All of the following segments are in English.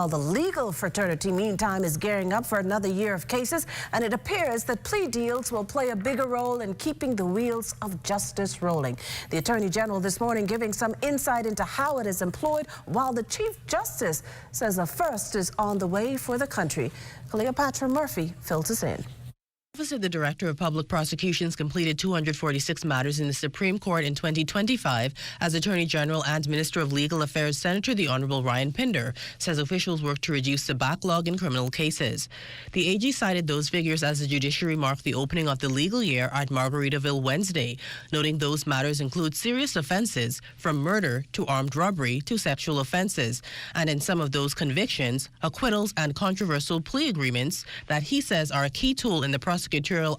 Well, the legal fraternity, meantime, is gearing up for another year of cases, and it appears that plea deals will play a bigger role in keeping the wheels of justice rolling. The Attorney General this morning giving some insight into how it is employed, while the Chief Justice says a first is on the way for the country. Cleopatra Murphy fills us in. The Office of the Director of Public Prosecutions completed 246 matters in the Supreme Court in 2025 as Attorney General and Minister of Legal Affairs Senator the Honorable Ryan Pinder says officials work to reduce the backlog in criminal cases. The AG cited those figures as the judiciary marked the opening of the legal year at Margaritaville Wednesday, noting those matters include serious offenses from murder to armed robbery to sexual offenses, and in some of those convictions, acquittals and controversial plea agreements that he says are a key tool in the prosecutorial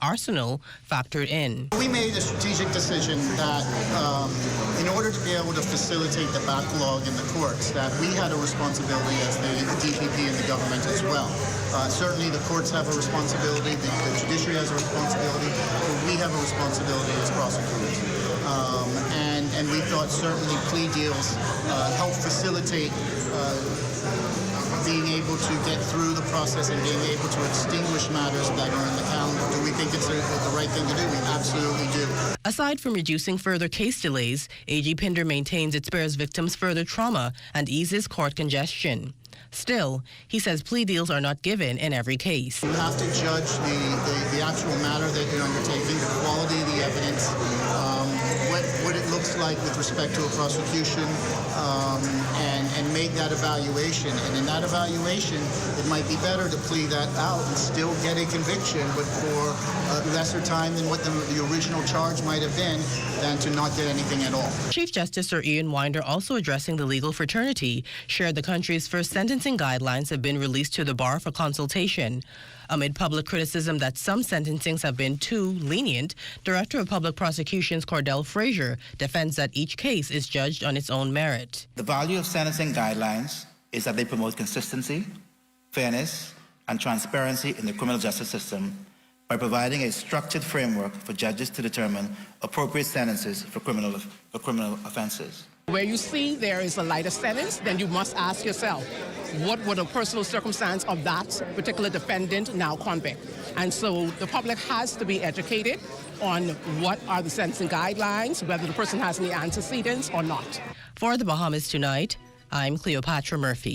arsenal factored in. We made a strategic decision that in order to be able to facilitate the backlog in the courts, that we had a responsibility as the DPP and the government as well. Certainly the courts have a responsibility, the judiciary has a responsibility, but we have a responsibility as prosecutors. And we thought certainly plea deals help facilitate being able to get through the process and being able to extinguish matters that are in the calendar. Do we think it's the right thing to do? We absolutely do. Aside from reducing further case delays, AG Pinder maintains it spares victims further trauma and eases court congestion. Still, he says plea deals are not given in every case. You have to judge the actual matter that you're undertaking, the quality of the evidence, what it looks like with respect to a prosecution, and make that evaluation. And in that evaluation, it might be better to plea that out and still get a conviction, but for lesser time than what the original charge might have been, than to not get anything at all. Chief Justice Sir Ian Winder, also addressing the legal fraternity, shared the country's first sentencing guidelines have been released to the bar for consultation. Amid public criticism that some sentencings have been too lenient, Director of Public Prosecutions Cordell Frazier defends that each case is judged on its own merit. The value of sentencing guidelines is that they promote consistency, fairness, and transparency in the criminal justice system by providing a structured framework for judges to determine appropriate sentences for criminal offenses. Where you see there is a lighter sentence, then you must ask yourself, what would a personal circumstance of that particular defendant now convict? And so the public has to be educated on what are the sentencing guidelines, whether the person has any antecedents or not. For the Bahamas Tonight, I'm Cleopatra Murphy.